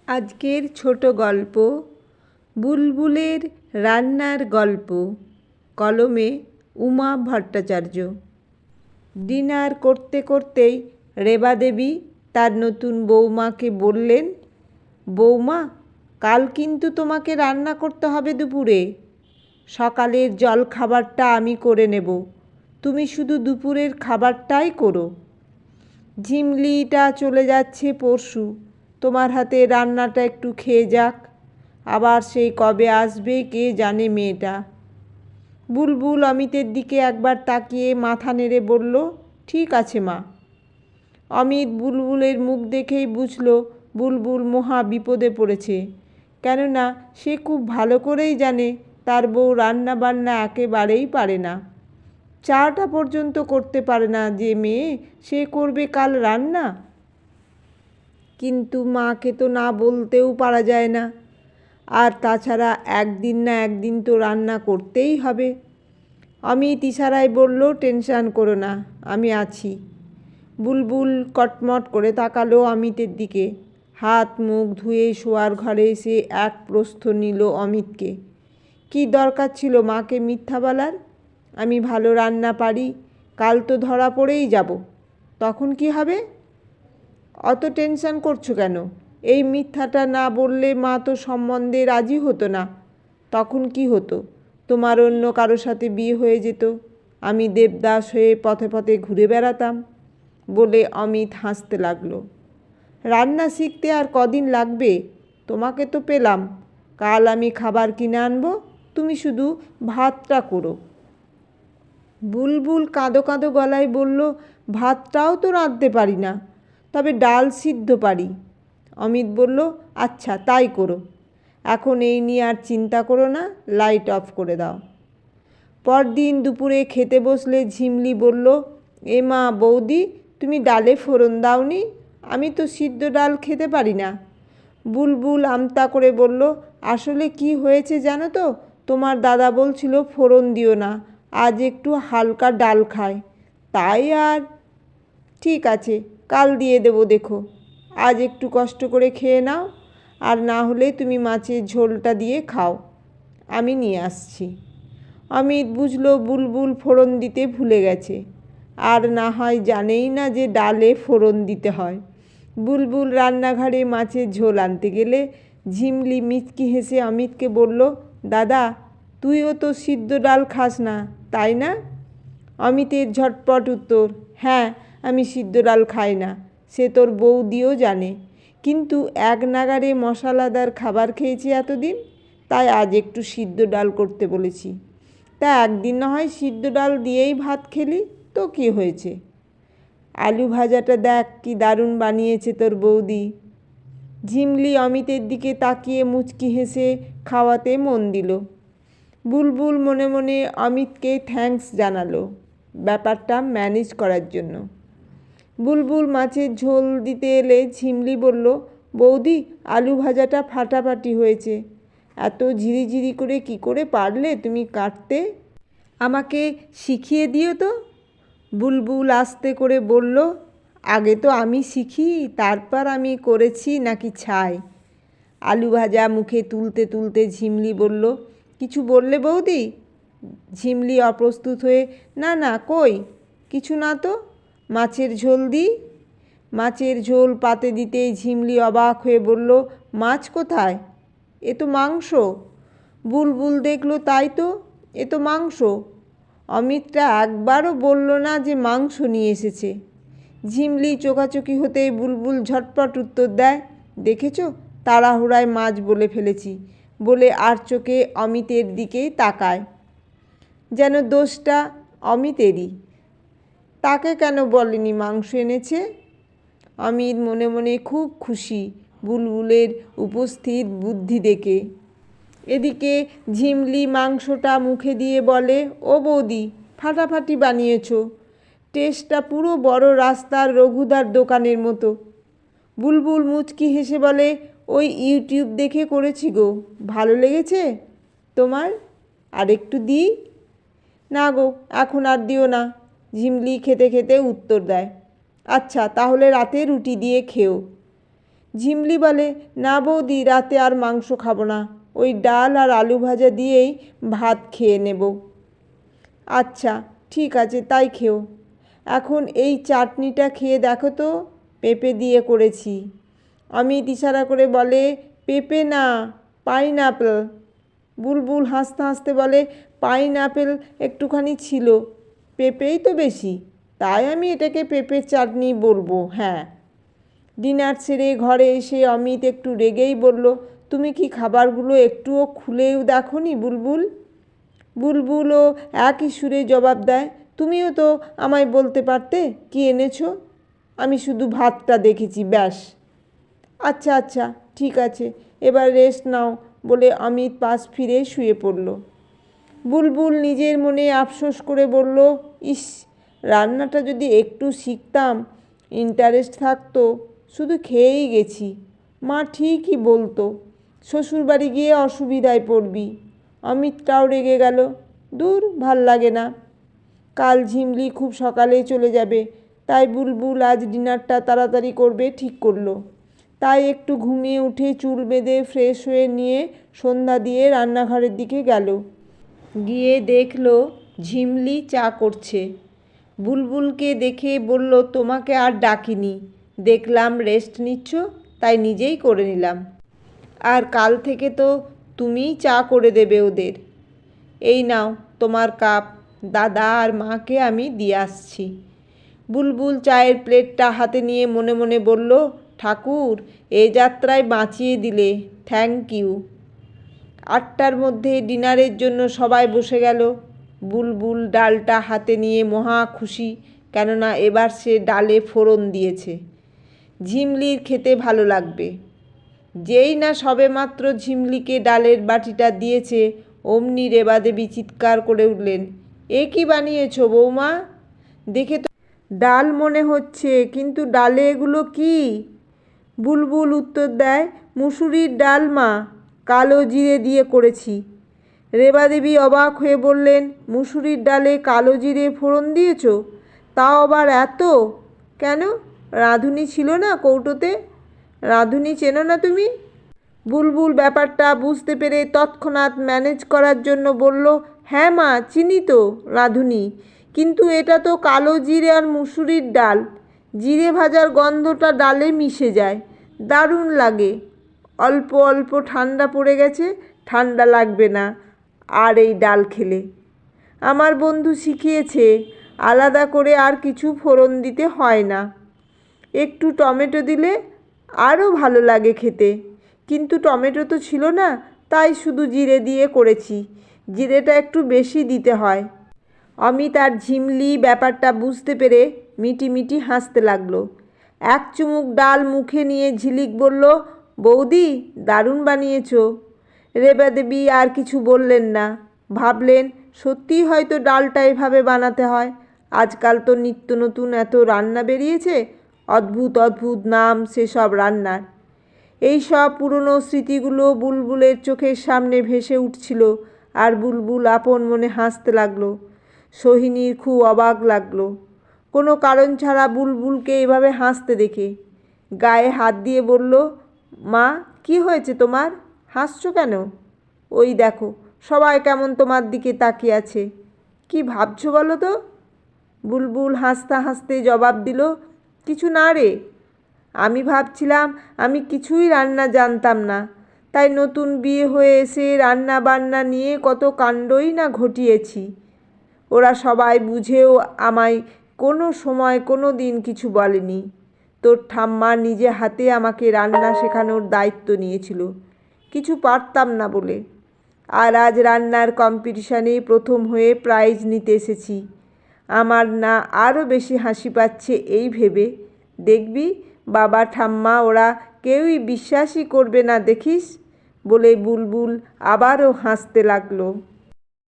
আজকের ছোট গল্প বুলবুলের রান্নার গল্প। কলমে উমা ভট্টাচার্য। ডিনার করতে করতেই রেবা দেবী তার নতুন বৌমাকে বললেন, বৌমা, কাল কিন্তু তোমাকে রান্না করতে হবে দুপুরে। সকালের জল খাবারটা আমি করে নেব, তুমি শুধু দুপুরের খাবারটাই করো। ঝিমলিটা চলে যাচ্ছে পরশু, তোমার হাতে রান্নাটা একটু খেয়ে যাক। আবার সেই কবে আসবে কে জানে মেয়েটা। বুলবুল অমিতের দিকে একবার তাকিয়ে মাথা নেড়ে বলল, ঠিক আছে মা। অমিত বুলবুলের মুখ দেখেই বুঝল বুলবুল মহা বিপদে পড়েছে, কেননা সে খুব ভালো করেই জানে তার বউ রান্না বান্না একেবারেই পারে না। চাটা পর্যন্ত করতে পারে না যে মেয়ে, সে করবে কাল রান্না। কিন্তু মাকে তো না বলতেও পারা যায় না, আর তাছাড়া একদিন না একদিন তো রান্না করতেই হবে। অমিত ইশারায় বলল, টেনশন করো না, আমি আছি। বুলবুল কটমট করে তাকালো অমিতের দিকে। হাত মুখ ধুয়ে শোয়ার ঘরে এসে এক প্রস্থ নিল অমিতকে। কি দরকার ছিল মাকে মিথ্যা বলার? আমি ভালো রান্না পারি, কাল তো ধরা পড়েই যাব, তখন কি হবে? অত টেনশন করছো কেন? এই মিথ্যাটা না বললে মা তো সম্বন্ধে রাজি হতো না। তখন কি হতো? তোমার অন্য কারো সাথে বিয়ে হয়ে যেত, আমি দেবদাস হয়ে পথে পথে ঘুরে বেড়াতাম। বলে অমিত হাসতে লাগলো। রান্না শিখতে আর কদিন লাগবে? তোমাকে তো পেলাম, কাল আমি খাবার কিনে আনবো, তুমি শুধু ভাতটা করো। বুলবুল কাঁদো কাঁদো গলায় বলল, ভাতটাও তো রাঁধতে পারি না, তবে ডাল সিদ্ধ পারি। অমিত বলল, আচ্ছা তাই করো, এখন এই নিয়ে আর চিন্তা করো না, লাইট অফ করে দাও। পরদিন দুপুরে খেতে বসলে ঝিমলি বলল, এ মা, বৌদি, তুমি ডালে ফোড়ন দাওনি? আমি তো সিদ্ধ ডাল খেতে পারি না। বুলবুল আমতা করে বলল, আসলে কি হয়েছে জানো তো, তোমার দাদা বলছিল ফোড়ন দিও না, আজ একটু হালকা ডাল খায়, তাই। আর ঠিক আছে, কাল দিয়ে দেবো দেখো, আজ একটু কষ্ট করে খেয়ে নাও, আর না হলে তুমি মাছের ঝোলটা দিয়ে খাও, আমি নিয়ে আসছি। অমিত বুঝল বুলবুল ফোড়ন দিতে ভুলে গেছে, আর না হয় জানেই না যে ডালে ফোড়ন দিতে হয়। বুলবুল রান্নাঘরে মাছের ঝোল আনতে গেলে ঝিমলি মিচকি হেসে অমিতকে বলল, দাদা, তুইও তো সিদ্ধ ডাল খাস না, তাই না? অমিতের ঝটপট উত্তর, হ্যাঁ, আমি সিদ্ধ ডাল খাই না, সে তোর বৌদিও জানে, কিন্তু এক নাগারে মশলাদার খাবার খেয়েছি এতদিন, তাই আজ একটু সিদ্ধ ডাল করতে বলেছি। তা একদিন না হয় সিদ্ধ ডাল দিয়েই ভাত খেলি, তো কী হয়েছে? আলু ভাজাটা দেখ কি দারুণ বানিয়েছে তোর বৌদি। ঝিমলি অমিতের দিকে তাকিয়ে মুচকি হেসে খাওয়াতে মন দিল। বুলবুল মনে মনে অমিতকে থ্যাঙ্কস জানালো ব্যাপারটা ম্যানেজ করার জন্য। বুলবুল মাছের ঝোল দিতে এলে ঝিমলি বলল, বৌদি, আলু ভাজাটা ফাটাফাটি হয়েছে, এত ঝিরিঝিরি করে কি করে পারলে তুমি কাটতে? আমাকে শিখিয়ে দিও তো। বুলবুল আস্তে করে বলল, আগে তো আমি শিখি, তারপর আমি করেছি নাকি ছাই? আলু ভাজা মুখে তুলতে তুলতে ঝিমলি বলল, কিছু বললে বৌদি? ঝিমলি অপ্রস্তুত হয়ে, না না, কই কিছু না তো, মাছের ঝোল দিই। মাছের ঝোল পাতে দিতেই ঝিমলি অবাক হয়ে বলল, মাছ কোথায়? এ তো মাংস। বুলবুল দেখলো, তাই তো, এ তো মাংস। অমিতটা একবারও বলল না যে মাংস নিয়ে এসেছে। ঝিমলি চোখাচোখি হতেই বুলবুল ঝটপট উত্তর দেয়, দেখেছ, তাড়াহুড়ায় মাছ বলে ফেলেছি, বলে আর চোখে অমিতের দিকেই তাকায়, যেন দোষটা অমিতেরই। তাকে কেন বলেনি মাংস এনেছে? অমিত মনে মনে খুব খুশি বুলবুলের উপস্থিত বুদ্ধি দেখে। এদিকে ঝিমলি মাংসটা মুখে দিয়ে বলে, ও বৌদি, ফাটাফাটি বানিয়েছ, টেস্টটা পুরো বড় রাস্তার রঘুদার দোকানের মতো। বুলবুল মুচকি হেসে বলে, ওই ইউটিউব দেখে করেছি গো, ভালো লেগেছে তোমার? আর একটু দিই? না গো, এখন আর দিও না। ঝিমলি খেতে খেতে উত্তর দেয়, আচ্ছা তাহলে রাতে রুটি দিয়ে খেও। ঝিমলি বলে, না বৌদি, রাতে আর মাংস খাবো না, ওই ডাল আর আলু ভাজা দিয়েই ভাত খেয়ে নেব। আচ্ছা ঠিক আছে, তাই খেও। এখন এই চাটনিটা খেয়ে দেখো তো, পেঁপে দিয়ে করেছি। অমিত ইশারা করে বলে, পেঁপে না, পাইনঅ্যাপেল। বুলবুল হাসতে হাসতে বলে, পাইনঅ্যাপেল একটুখানি ছিল, পেঁপেই তো বেশি, তাই আমি এটাকে পেঁপের চাটনি বলবো। হ্যাঁ। ডিনার সেরে ঘরে এসে অমিত একটু রেগেই বলল, তুমি কি খাবারগুলো একটুও খুলেও দেখোনি বুলবুল? বুলবুলও একই সুরে জবাব দেয়, তুমিও তো আমায় বলতে পারতে কি এনেছো, আমি শুধু ভাতটা দেখেছি, ব্যাস। আচ্ছা আচ্ছা ঠিক আছে, এবার রেস্ট নাও, বলে অমিত পাশ ফিরে শুয়ে পড়ল। বুলবুল নিজের মনে আফসোস করে বলল, ইস, রান্নাটা যদি একটু শিখতাম, ইন্টারেস্ট থাকতো, শুধু খেয়েই গেছি। মা ঠিকই বলতো, শ্বশুরবাড়ি গিয়ে অসুবিধায় পড়বি। অমিতটাও রেগে গেল, দূর, ভাল লাগে না। কাল ঝিমলি খুব সকালেই চলে যাবে, তাই বুলবুল আজ ডিনারটা তাড়াতাড়ি করবে ঠিক করলো। তাই একটু ঘুমিয়ে উঠে চুল বেঁধে ফ্রেশ হয়ে নিয়ে সন্ধ্যা দিয়ে রান্নাঘরের দিকে গেল। গিয়ে দেখলো ঝিমলি চা করছে। বুলবুলকে দেখে বলল, তোমাকে আর ডাকিনি, দেখলাম রেস্ট নিচ্ছ, তাই নিজেই করে নিলাম। আর কাল থেকে তো তুমিই চা করে দেবে ওদের। এই নাও তোমার কাপ, দাদা আর মাকে আমি দিয়ে আসছি। বুলবুল চায়ের প্লেটটা হাতে নিয়ে মনে মনে বলল, ঠাকুর, এ যাত্রায় বাঁচিয়ে দিলে, থ্যাংক ইউ। 8টার মধ্যে ডিনারের জন্য সবাই বসে গেল। বুলবুল ডালটা হাতে নিয়ে মহা খুশি, কেননা এবার সে ডালে ফোড়ন দিয়েছে। ঝিমলির খেতে ভালো লাগবে। যেই না সবেমাত্র ঝিমলিকে ডালের বাটিটা দিয়েছে, অমনি রেবাদেবী চিৎকার করে উঠলেন, এ কি বানিয়েছ বৌমা? দেখে তো ডাল মনে হচ্ছে, কিন্তু ডালে এগুলো কি? বুলবুল উত্তর দেয়, মুসুরির ডাল মা, কালো জিরে দিয়ে করেছি। রেবাদেবী অবাক হয়ে বললেন, মুসুরির ডালে কালো জিরে ফোড়ন দিয়েছ? তাও আবার এত? কেন, রাঁধুনি ছিল না কৌটোতে? রাঁধুনি চেনো না তুমি? বুলবুল ব্যাপারটা বুঝতে পেরে তৎক্ষণাৎ ম্যানেজ করার জন্য বলল, হ্যাঁ মা, চিনি তো রাঁধুনি, কিন্তু এটা তো কালো জিরে আর মুসুরির ডাল, জিরে ভাজার গন্ধটা ডালে মিশে যায়, দারুণ লাগে। অল্প অল্প ঠান্ডা পড়ে গেছে, ঠান্ডা লাগবে না আর এই ডাল খেলে। আমার বন্ধু শিখিয়েছে, আলাদা করে আর কিছু ফোড়ন দিতে হয় না। একটু টমেটো দিলে আরও ভালো লাগে খেতে, কিন্তু টমেটো তো ছিল না, তাই শুধু জিরে দিয়ে করেছি, জিরেটা একটু বেশি দিতে হয়। অমিত আর ঝিমলি ব্যাপারটা বুঝতে পেরে মিটিমিটি হাসতে লাগলো। এক চুমুক ডাল মুখে নিয়ে ঝিলিক বলল, বৌদি, দারুণ বানিয়েছ। রেবাদেবী আর কিছু বললেন না, ভাবলেন সত্যিই হয়তো ডালটা এভাবে বানাতে হয়। আজকাল তো নিত্য নতুন এত রান্না বেরিয়েছে, অদ্ভুত অদ্ভুত নাম সেসব রান্নার। এই সব পুরনো স্মৃতিগুলো বুলবুলের চোখের সামনে ভেসে উঠছিল, আর বুলবুল আপন মনে হাসতে লাগলো। সোহিনীর খুব অবাক লাগলো, কোনো কারণ ছাড়া বুলবুলকে এভাবে হাসতে দেখে। গায়ে হাত দিয়ে বলল, মা, কি হয়েছে তোমার, হাসছো কেন? ওই দেখো, সবাই কেমন তোমার দিকে তাকিয়ে আছে, কি ভাবছো বলো তো? বুলবুল হাসতে হাসতে জবাব দিল, কিছু না রে, আমি ভাবছিলাম আমি কিছুই রান্না জানতাম না, তাই নতুন বিয়ে হয়ে এসে রান্না বান্না নিয়ে কত কাণ্ডই না ঘটিয়েছি। ওরা সবাই বুঝেও আমায় কোনো সময় কোনো দিন কিছু বলেনি। তোর ঠাম্মা নিজে হাতে আমাকে রান্না শেখানোর দায়িত্ব নিয়েছিল, কিছু পারতাম না বলে। আর আজ রান্নার কম্পিটিশানে প্রথম হয়ে প্রাইজ নিতে এসেছি। আমার না আরও বেশি হাসি পাচ্ছে এই ভেবে, দেখবি বাবা ঠাম্মা ওরা কেউই বিশ্বাসই করবে না দেখিস, বলে বুলবুল আবারও হাসতে লাগলো।